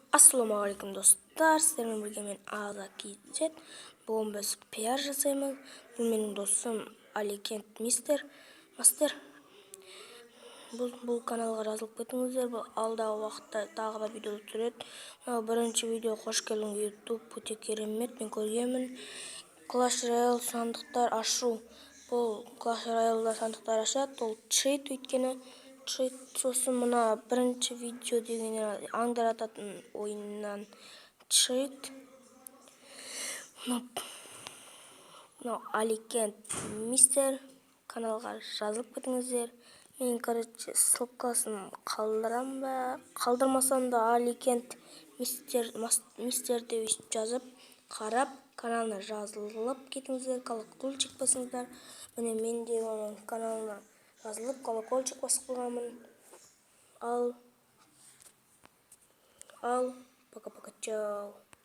Ассалаумағалейкум достар, сіздермен бірге мен Ағза Кейзет. Бүгін біз пиар жасаймыз. Бұл менің досым Аликент мастер. Бұл каналға жазылып кетіңіздер. Бұл алдағы уақытта тағы да видео түсіреді. Бірінші видео қош келдің YouTube, өте керемет, мен көргенмін. Clash Royale сандықтар ашу. Бұл Clash Royale'да сандықтар ашады. Ол чит өйткені. Сосын мына бірінші видео деген аңдар ататын ойыннан чит. Мынау Аликент мистер каналға жазылып кетіңіздер. Мен ссылкасын қалдырам ба, қалдырмасам да Аликент мистер деп жазып қарап каналына жазылып кетіңіздер. Колокольчик басыңыздар. Міне мен де оның каналына жазылып колокольчик басып қойғанмын. Ал пока-пока, чао.